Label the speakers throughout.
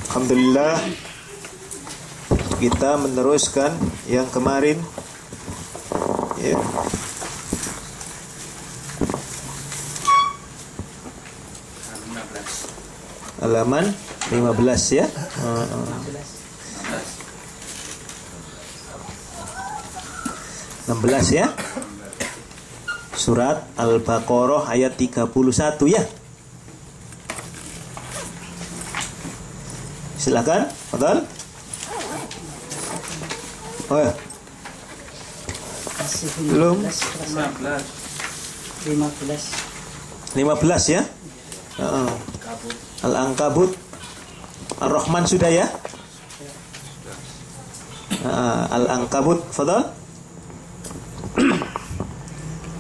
Speaker 1: Alhamdulillah, kita meneruskan yang kemarin ya. Halaman 15 ya. 16 ya. Surat Al-Baqarah ayat 31 ya. Silakan, betul? Oh ya. Belum. 15 ya. Al-Ankabut. Ar-Rahman sudah ya. Al-Ankabut, betul?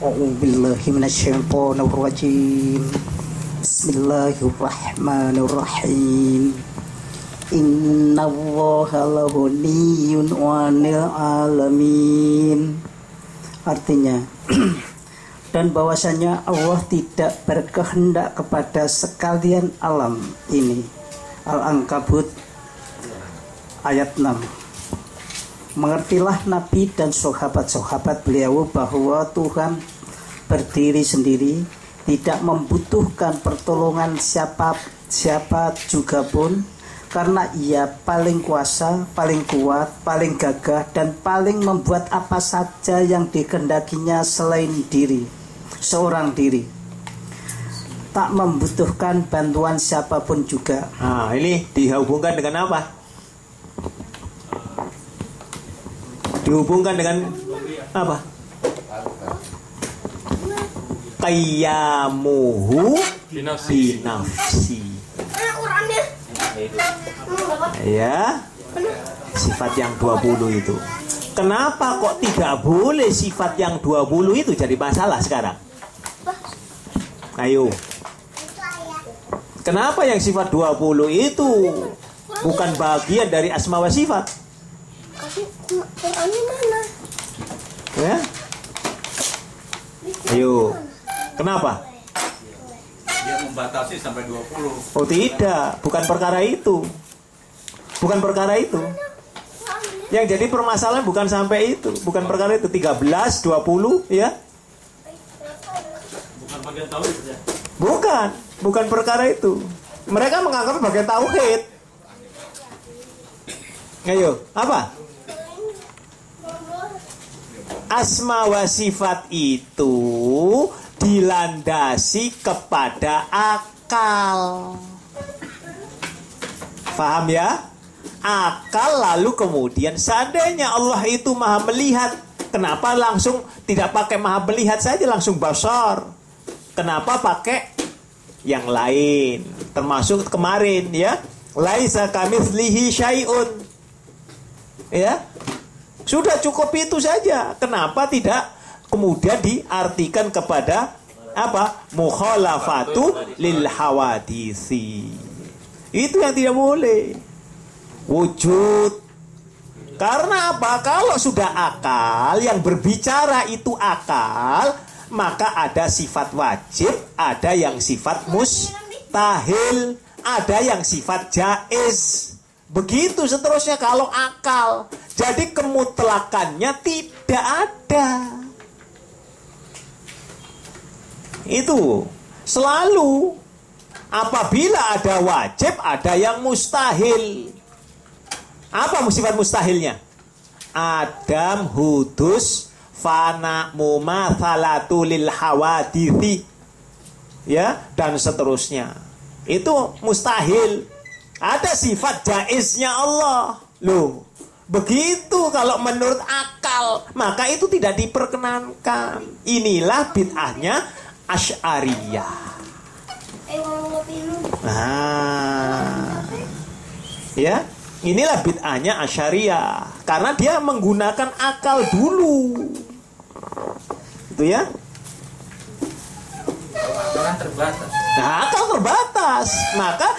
Speaker 2: A'udzubillahi minasyaitonir rajim. Bismillahirrahmanirrahim. Innallaha laghaniyyun 'anil 'alamin. Artinya dan bahwasanya Allah tidak berkehendak kepada sekalian alam ini. Al-Ankabut ayat 6. Mengertilah Nabi dan sahabat-sahabat beliau bahwa Tuhan berdiri sendiri, tidak membutuhkan pertolongan siapa juga pun, karena ia paling kuasa, paling kuat, paling gagah, dan paling membuat apa saja yang dikehendakinya selain seorang diri. Tak membutuhkan bantuan siapapun juga.
Speaker 1: Nah, ini dihubungkan dengan apa? Dihubungkan dengan apa? Qiyamuhu binafsi. Ya, sifat yang 20 itu. Kenapa kok tidak boleh sifat yang 20 itu jadi masalah sekarang? Ayo. Kenapa yang sifat 20 itu bukan bagian dari asma wa sifat? Ya? Ayo. Kenapa?
Speaker 3: Dia membatasi sampai 20.
Speaker 1: Oh tidak, bukan perkara itu. Bukan perkara itu. Yang jadi permasalahan bukan sampai itu, bukan perkara itu. 13, 20 ya.
Speaker 3: Bukan bagian tauhid ya.
Speaker 1: Bukan perkara itu. Mereka menganggap bagian tauhid. Ayo, apa? Asma wa sifat itu dilandasi kepada akal. Paham ya? Akal lalu kemudian seandainya Allah itu maha melihat, kenapa langsung tidak pakai maha melihat saja, langsung basar? Kenapa pakai yang lain? Termasuk kemarin ya, laisa kamitslihi syai'un. Ya, sudah cukup itu saja. Kenapa tidak kemudian diartikan kepada apa? Mukhalafatu lil hawadisi. Itu yang tidak boleh. Wujud. Karena apa? Kalau sudah akal, yang berbicara itu akal, maka ada sifat wajib, ada yang sifat mustahil, ada yang sifat jaiz. Begitu seterusnya kalau akal. Jadi kemutlakannya tidak ada. Itu selalu apabila ada wajib, ada yang mustahil. Apa sifat mustahilnya? Adam, hudus, fana, mumatsalatu lil hawadithi, ya, dan seterusnya. Itu mustahil. Ada sifat jaiznya Allah. Loh, begitu kalau menurut akal, maka itu tidak diperkenankan. Inilah bid'ahnya Asy'ariyah. Nah, ya, inilah bid'ahnya Asy'ariyah. Karena dia menggunakan akal dulu. Itu ya.
Speaker 3: Akal terbatas.
Speaker 1: Nah, akal terbatas. Maka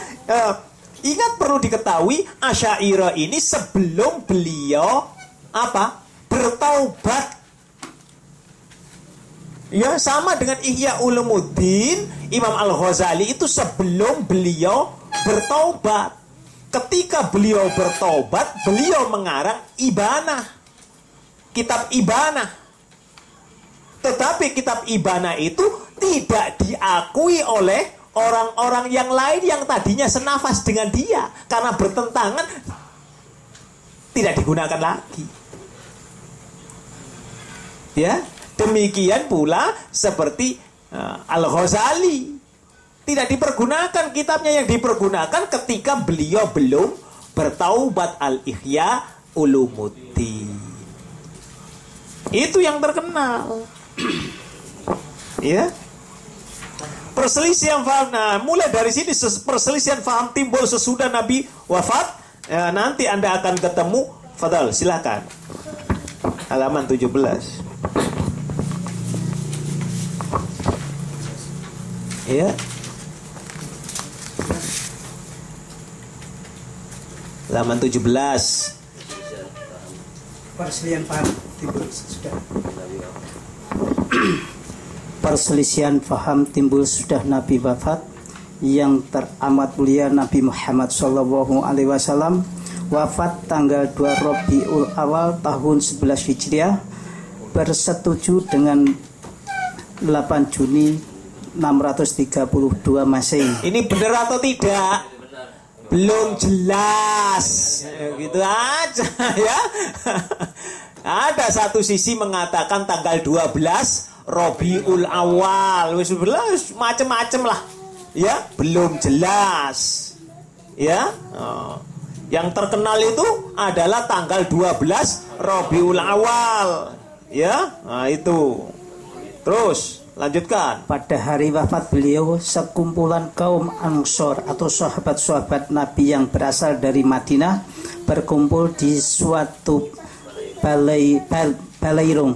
Speaker 1: ingat, perlu diketahui Asy'ariyah ini sebelum beliau apa? Bertaubat. Ya, sama dengan Ihya Ulumuddin, Imam Al-Ghazali itu sebelum beliau bertaubat. ketika beliau bertobat, beliau mengarang Ibanah, kitab Ibanah. Tetapi kitab Ibanah itu tidak diakui oleh orang-orang yang lain yang tadinya senafas dengan dia, karena bertentangan, tidak digunakan lagi. Ya, demikian pula seperti Al-Ghazali, tidak dipergunakan kitabnya, yang dipergunakan ketika beliau belum bertaubat, Al-Ihya Ulumuddin. Itu yang terkenal. Ya. Perselisihan faham. Nah, mulai dari sini perselisihan faham timbul sesudah Nabi wafat. Nanti Anda akan ketemu. Fadal, silakan. Halaman 17. Ya. Halaman 17.
Speaker 2: Perselisihan paham timbul sudah. Perselisihan paham timbul sudah Nabi wafat. Yang teramat mulia Nabi Muhammad SAW wafat tanggal 2 Rabiul Awal tahun 11 Hijriah, bersetuju dengan 8 Juni 632 Masehi.
Speaker 1: Ini benar atau tidak? Belum jelas. Gitu aja ya. Ada satu sisi mengatakan tanggal 12 Rabiul Awal, wis macam-macam lah. Ya, belum jelas. Ya. Yang terkenal itu adalah tanggal 12 Rabiul Awal. Ya. Nah, itu. Terus lanjutkan.
Speaker 2: Pada hari wafat beliau, sekumpulan kaum Ansor atau sahabat-sahabat Nabi yang berasal dari Madinah berkumpul di suatu balairung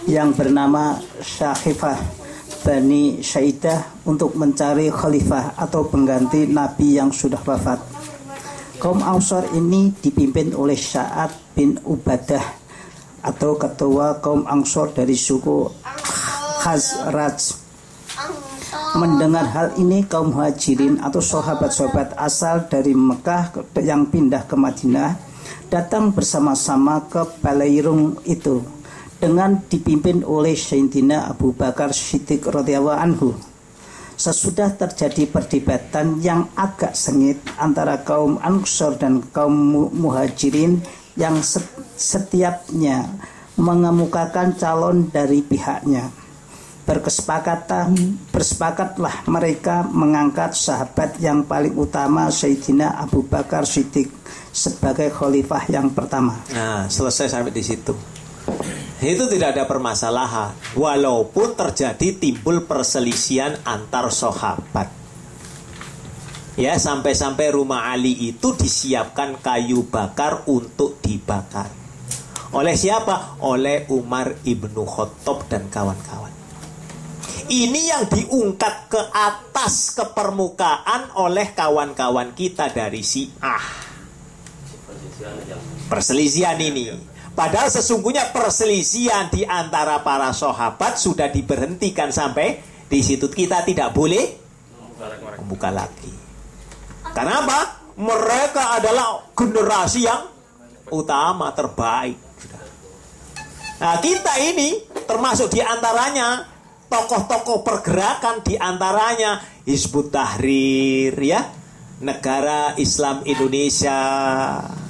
Speaker 2: yang bernama Syahifah Bani Syaidah untuk mencari khalifah atau pengganti Nabi yang sudah wafat. Kaum Ansor ini dipimpin oleh Sa'ad bin Ubadah atau ketua kaum Ansor dari suku Khazraj. Mendengar hal ini, kaum Muhajirin atau sahabat-sahabat asal dari Mekah yang pindah ke Madinah datang bersama-sama ke balairung itu dengan dipimpin oleh Sayyidina Abu Bakar Siddiq radhiyallahu anhu. Sesudah terjadi perdebatan yang agak sengit antara kaum Ansor dan kaum Muhajirin yang setiapnya mengemukakan calon dari pihaknya, bersepakatlah mereka mengangkat sahabat yang paling utama Sayyidina Abu Bakar Siddiq sebagai khalifah yang pertama.
Speaker 1: Nah, selesai sampai di situ. Itu tidak ada permasalahan, walaupun terjadi timbul perselisihan antar sahabat. Ya, sampai-sampai rumah Ali itu disiapkan kayu bakar untuk dibakar. Oleh siapa? Oleh Umar ibnu Khattab dan kawan-kawan. Ini yang diungkap ke atas, ke permukaan oleh kawan-kawan kita dari Syiah. Perselisihan ini. Padahal sesungguhnya perselisihan di antara para sahabat sudah diberhentikan sampai di situ. Kita tidak boleh membuka lagi. Karena apa? Mereka adalah generasi yang utama, terbaik. Nah, kita ini termasuk di antaranya tokoh-tokoh pergerakan, di antaranya Hizbut Tahrir, ya, Negara Islam Indonesia,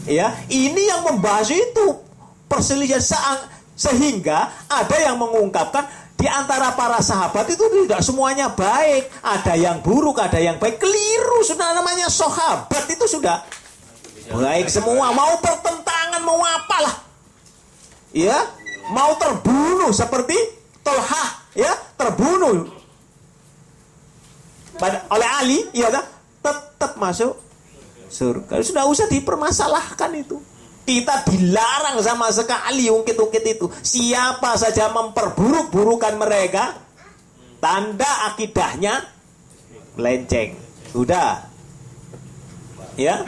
Speaker 1: ya. Ini yang membahas itu perselisihan, sehingga ada yang mengungkapkan di antara para sahabat itu tidak semuanya baik, ada yang buruk, ada yang baik. Keliru, sudah namanya sahabat itu sudah baik semua. Mau pertentangan, mau apalah, ya, mau terbunuh seperti Tolhah, ya, terbunuh oleh Ali, ya, tetap masuk surga. Sudah usah dipermasalahkan itu. Kita dilarang sama sekali ungkit-ungkit itu. Siapa saja memperburuk-burukan mereka, tanda akidahnya melenceng. Sudah. Ya.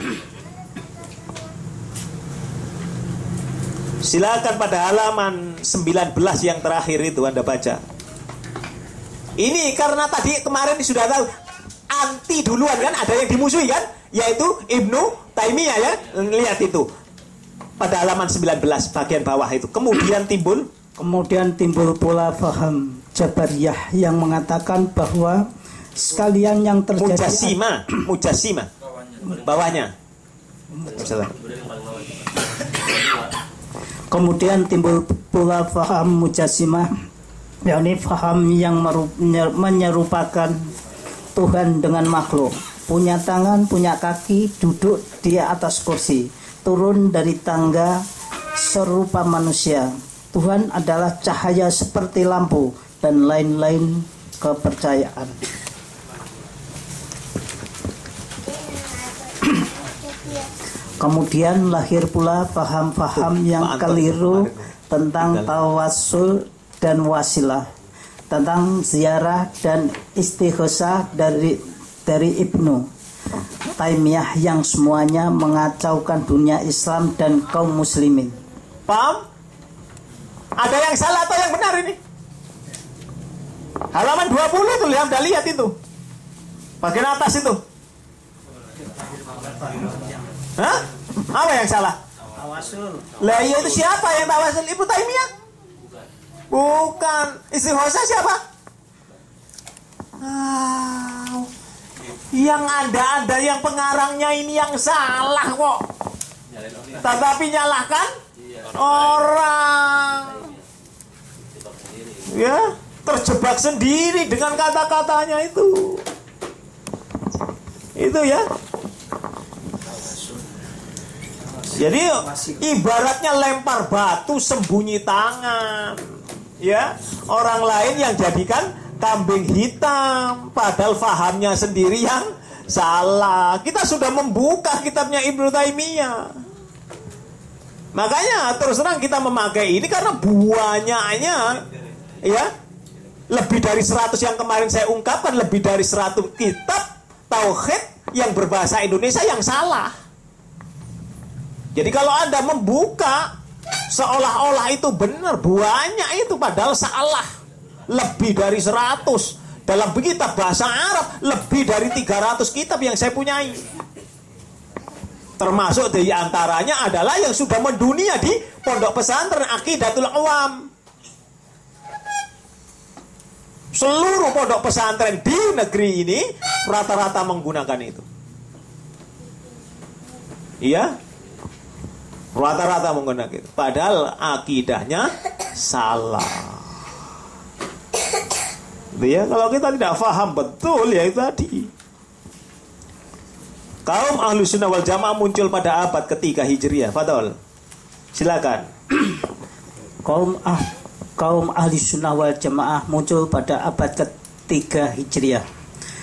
Speaker 1: Silakan pada halaman 19 yang terakhir itu Anda baca. Ini karena tadi kemarin sudah tahu anti duluan kan, ada yang dimusuhi kan, yaitu Ibnu Taimiyah ya. Lihat itu pada halaman 19 bagian bawah itu. Kemudian timbul
Speaker 2: pula faham Jabariyah yang mengatakan bahwa sekalian yang terjadi
Speaker 1: Mujassimah bawahnya.
Speaker 2: Kemudian timbul pula faham Mujassimah, yakni faham yang menyerupakan Tuhan dengan makhluk, punya tangan, punya kaki, duduk di atas kursi, turun dari tangga serupa manusia. Tuhan adalah cahaya seperti lampu dan lain-lain kepercayaan. Kemudian lahir pula faham-faham yang keliru tentang tawassul dan wasilah, tentang ziarah dan istighosah dari Ibnu Taimiyah yang semuanya mengacaukan dunia Islam dan kaum muslimin.
Speaker 1: Paham? Ada yang salah atau yang benar ini? Halaman 20 tuh, lihat itu. Bagian atas itu. Hah? Apa yang salah?
Speaker 2: Tawasul.
Speaker 1: Lah iya itu siapa yang tawasul? Ibnu Taimiyah? Bukan. Istighosah siapa? Yang ada yang pengarangnya ini yang salah kok. Tetapi nyalahkan orang. Ya, terjebak sendiri dengan kata-katanya itu. Itu ya. Jadi ibaratnya lempar batu sembunyi tangan, ya, orang lain yang jadikan kambing hitam, padahal fahamnya sendiri yang salah. Kita sudah membuka kitabnya Ibnu Taimiyah. Makanya terus terang kita memakai ini karena banyaknya, ya, lebih dari 100 yang kemarin saya ungkapkan, lebih dari 100 kitab tauhid yang berbahasa Indonesia yang salah. Jadi kalau Anda membuka seolah-olah itu benar, banyak itu padahal salah. Lebih dari 100. Dalam kitab bahasa Arab lebih dari 300 kitab yang saya punyai. Termasuk di antaranya adalah yang sudah mendunia di pondok pesantren Aqidatul Awam. Seluruh pondok pesantren di negeri ini rata-rata menggunakan itu. Iya? Rata-rata menggunakan itu. Padahal akidahnya salah. Ya, kalau kita tidak paham betul ya itu tadi. Kaum Ahlus Sunnah wal Jamaah muncul pada abad ketiga Hijriah. Fadol, silakan.
Speaker 2: Kaum Ahlus Sunnah wal Jamaah muncul pada abad ketiga Hijriah.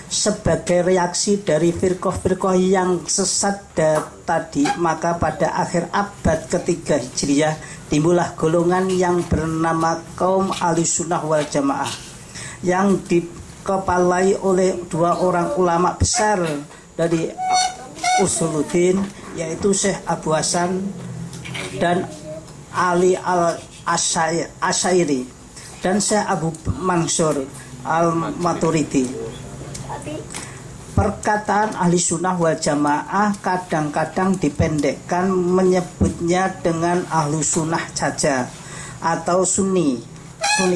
Speaker 2: Sebagai reaksi dari firqah-firqah yang sesat tadi, maka pada akhir abad ketiga Hijriah timbullah golongan yang bernama kaum Ahlussunnah wal Jamaah yang dikepalai oleh dua orang ulama besar dari Usuluddin, yaitu Syekh Abu Hasan dan Ali al-Asyairi dan Syekh Abu Mansur al-Maturidi. Perkataan ahli sunnah wal jamaah kadang-kadang dipendekkan menyebutnya dengan ahlu sunnah saja atau sunni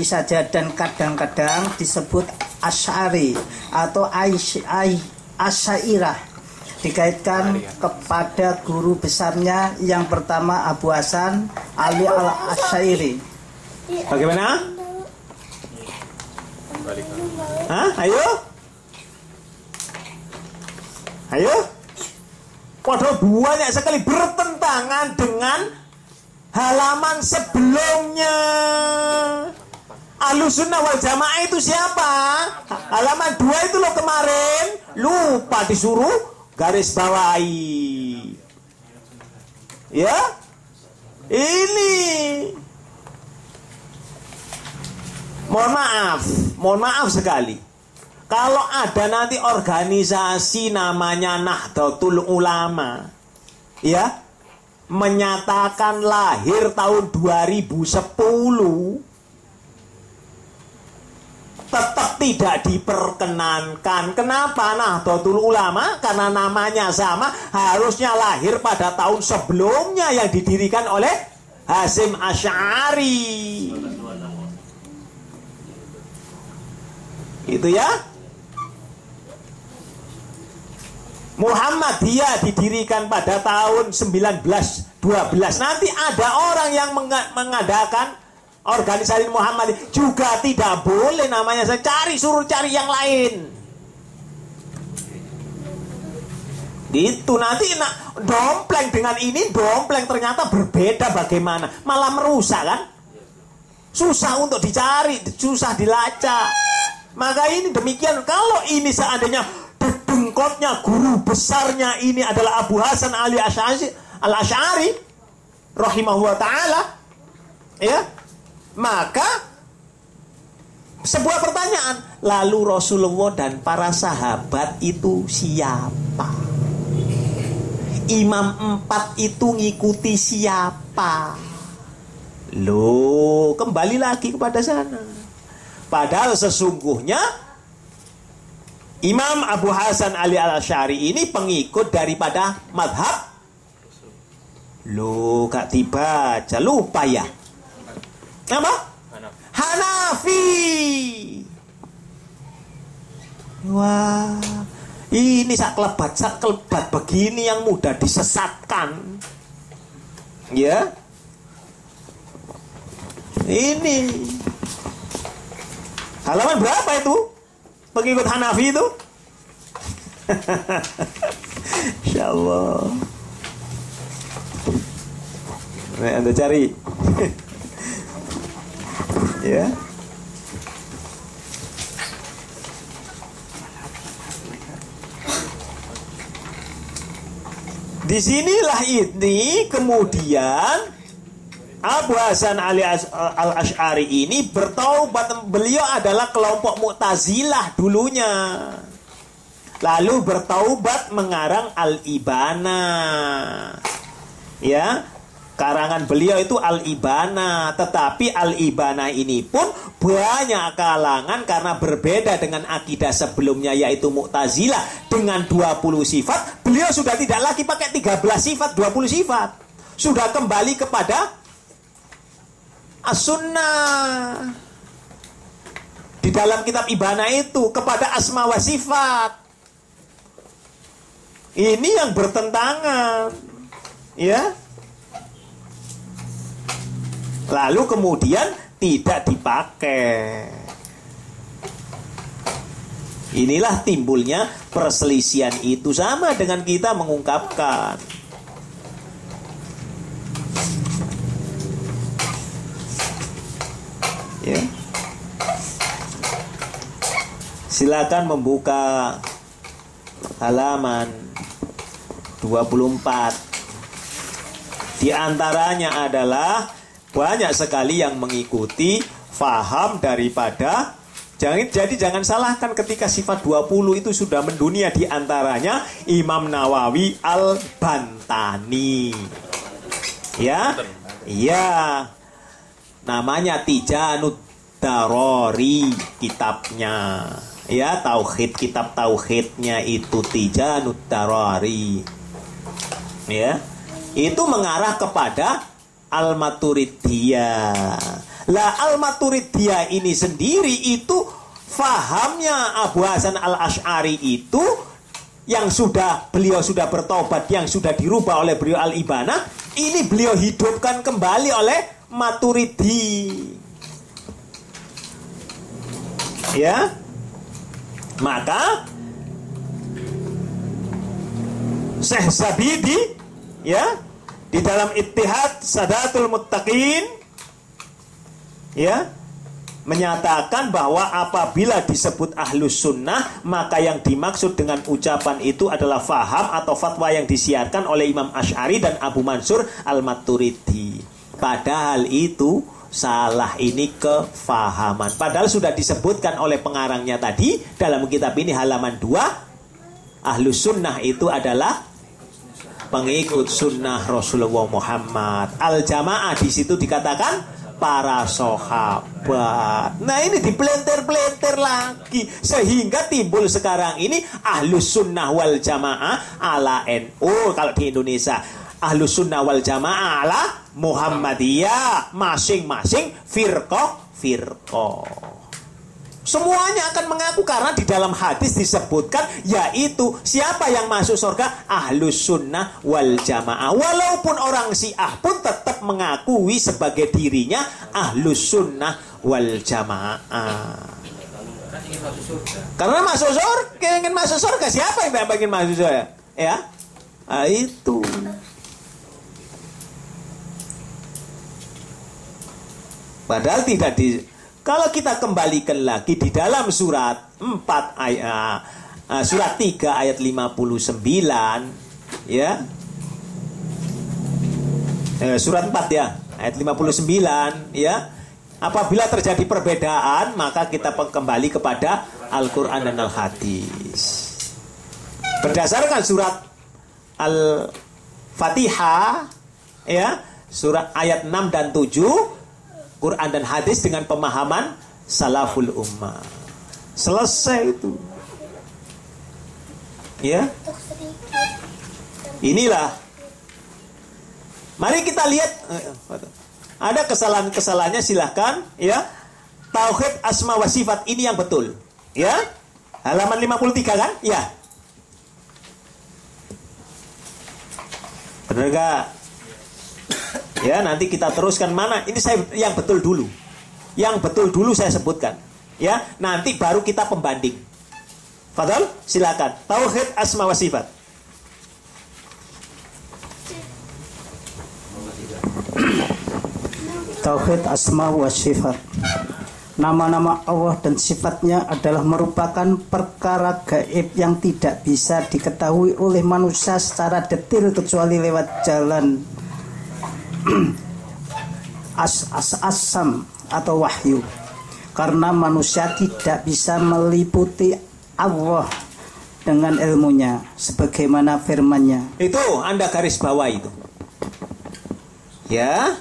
Speaker 2: saja, dan kadang-kadang disebut asy'ari atau asyairah, dikaitkan kepada guru besarnya yang pertama Abu Hasan Ali al-Asyairi.
Speaker 1: Bagaimana? Hah? Ayo. Padahal banyak sekali bertentangan dengan halaman sebelumnya. Ahlussunnah wal Jamaah itu siapa? Halaman 2 itu loh kemarin. Lupa disuruh garis bawahi. Ya? Ini. Mohon maaf sekali. Kalau ada nanti organisasi namanya Nahdlatul Ulama, ya, menyatakan lahir tahun 2010, tetap tidak diperkenankan. Kenapa? Nahdlatul Ulama karena namanya sama, harusnya lahir pada tahun sebelumnya yang didirikan oleh Hasyim Asy'ari. Itu ya. Muhammadiyah didirikan pada tahun 1912. Nanti ada orang yang mengadakan organisasi Muhammadiyah juga tidak boleh namanya. Saya suruh cari yang lain. Gitu nanti dompleng dengan ini, dompleng ternyata berbeda bagaimana? Malah merusak kan? Susah untuk dicari, susah dilacak. Maka ini demikian. Kalau ini seandainya dedengkotnya guru besarnya ini adalah Abu Hasan al-Asy'ari rahimahullah ta'ala, ya, maka sebuah pertanyaan, lalu Rasulullah dan para sahabat itu siapa? Imam 4 itu ngikuti siapa? Loh, kembali lagi kepada sana. Padahal sesungguhnya Imam Abu Hasan al-Asy'ari ini pengikut daripada madhab. Loh, gak dibaca, lupa ya. Apa? Hanafi. Wah, ini saklebat begini yang mudah disesatkan. Ya. Ini halaman berapa itu? Pengikut Hanafi itu? Insyaallah. Nah, Anda cari. Ya. Disinilah ini kemudian Abu Hasan al-Asy'ari ini bertaubat. Beliau adalah kelompok Mu'tazilah dulunya. Lalu bertaubat mengarang Al-Ibana. Ya, karangan beliau itu Al-Ibana. Tetapi Al-Ibana ini pun banyak kalangan karena berbeda dengan akidah sebelumnya yaitu Mu'tazilah dengan 20 sifat. Beliau sudah tidak lagi pakai 13 sifat, 20 sifat. Sudah kembali kepada As-Sunnah. Di dalam kitab Ibana itu kepada asma wa sifat. Ini yang bertentangan. Ya. Lalu kemudian tidak dipakai. Inilah timbulnya perselisihan itu, sama dengan kita mengungkapkan. Ya. Silakan membuka halaman 24. Di antaranya adalah banyak sekali yang mengikuti faham daripada jangan salahkan ketika sifat 20 itu sudah mendunia. Di antaranya Imam Nawawi Al-Bantani. Ya. Iya. Namanya Tijanud Darori kitabnya. Ya, tauhid, kitab tauhidnya itu Tijanud Darori. Ya. Itu mengarah kepada Al-Maturidiyah. Lah Al-Maturidiyah ini sendiri itu fahamnya Abu Hasan al-Asy'ari itu yang beliau sudah bertobat, yang sudah dirubah oleh beliau Al-Ibana, ini beliau hidupkan kembali oleh Maturidi. Ya. Maka Syekh Zabidi, ya, di dalam Ittihad Sadatul Muttaqin, ya, menyatakan bahwa apabila disebut ahlus sunnah, maka yang dimaksud dengan ucapan itu adalah faham atau fatwa yang disiarkan oleh Imam Asy'ari dan Abu Mansur Al-Maturidi. Padahal itu salah, ini kefahaman. Padahal sudah disebutkan oleh pengarangnya tadi dalam kitab ini halaman 2, ahlus sunnah itu adalah pengikut sunnah Rasulullah Muhammad. Al-jamaah di situ dikatakan para sahabat. Nah ini dipelenter-pelenter lagi, sehingga timbul sekarang ini Ahlus Sunnah wal Jamaah ala NU. Kalau di Indonesia Ahlus Sunnah wal Jamaah ala Muhammadiyah, masing-masing firqah. Semuanya akan mengaku, karena di dalam hadis disebutkan, yaitu siapa yang masuk surga? Ahlus Sunnah wal Jamaah. Walaupun orang Syiah pun tetap mengakui sebagai dirinya Ahlus Sunnah wal Jamaah. Karena masuk surga, ingin masuk surga. Siapa yang ingin masuk surga? Ya, nah, itu. Padahal tidak di. Kalau kita kembalikan lagi di dalam surat 4 surat 3 ayat 59, ya. Surat 4 ya, ayat 59, ya. Apabila terjadi perbedaan, maka kita kembali kepada Al-Qur'an dan Al-Hadis. Berdasarkan surat Al-Fatihah, ya, surat ayat 6 dan 7, Quran dan hadis dengan pemahaman salaful ummah. Selesai itu. Ya. Inilah. Mari kita lihat. Ada kesalahan-kesalahannya, silahkan. Ya. Tauhid asma wa sifat ini yang betul. Ya. Halaman 53 kan? Ya. Benar gak? Ya, nanti kita teruskan mana. Ini saya yang betul dulu. Yang betul dulu saya sebutkan. Ya, nanti baru kita pembanding. Fadhal, silakan. Tauhid asma wa sifat.
Speaker 2: Tauhid asma wa sifat. Nama-nama Allah dan sifatnya adalah merupakan perkara gaib yang tidak bisa diketahui oleh manusia secara detail kecuali lewat jalan asam atau wahyu, karena manusia tidak bisa meliputi Allah dengan ilmunya sebagaimana firman-Nya.
Speaker 1: Itu Anda garis bawah itu. Ya.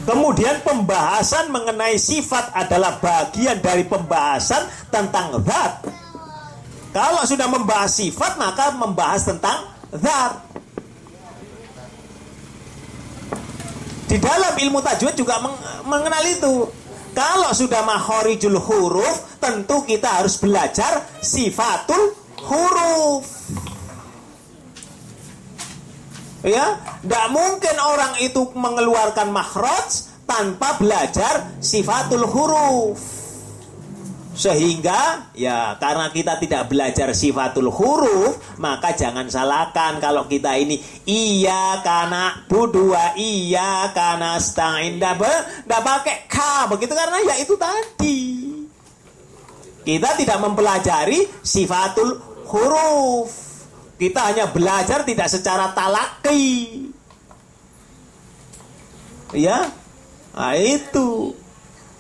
Speaker 1: Kemudian pembahasan mengenai sifat adalah bagian dari pembahasan tentang zat. Kalau sudah membahas sifat, maka membahas tentang zat. Di dalam ilmu tajwid juga mengenal itu. Kalau sudah makhorijul huruf, tentu kita harus belajar sifatul huruf. Ya, tidak mungkin orang itu mengeluarkan makhraj tanpa belajar sifatul huruf. Sehingga ya karena kita tidak belajar sifatul huruf, maka jangan salahkan kalau kita ini iya kana budua iya kana stain ndak pakai ka begitu, karena ya itu tadi kita tidak mempelajari sifatul huruf. Kita hanya belajar tidak secara talaki. Ya, nah itu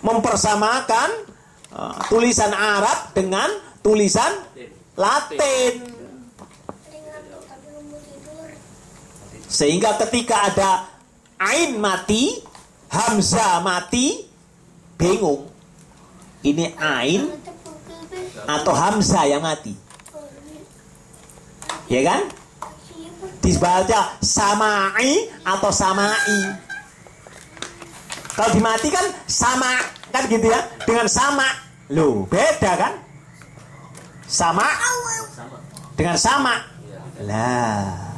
Speaker 1: mempersamakan tulisan Arab dengan tulisan Latin. Sehingga ketika ada ain mati, hamzah mati, bingung. Ini ain atau hamzah yang mati. Ya kan? Dibaca samai atau samai. Kalau dimatikan sama kan gitu ya, dengan sama. Loh, beda kan? Sama dengan sama. Lah.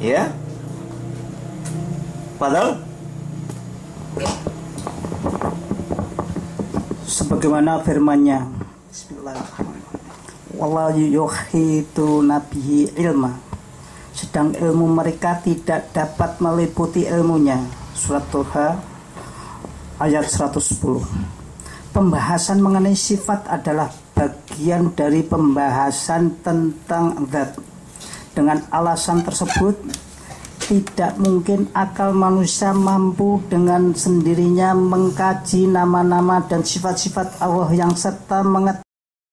Speaker 1: Ya. Padahal
Speaker 2: sebagaimana firman-Nya, Bismillahirrahmanirrahim. Wallahu yuhitu nabihi ilma. Sedang ilmu mereka tidak dapat meliputi ilmunya. Surat Toha ayat 110. Pembahasan mengenai sifat adalah bagian dari pembahasan tentang zat. Dengan alasan tersebut, tidak mungkin akal manusia mampu dengan sendirinya mengkaji nama-nama dan sifat-sifat Allah yang serta mengetahui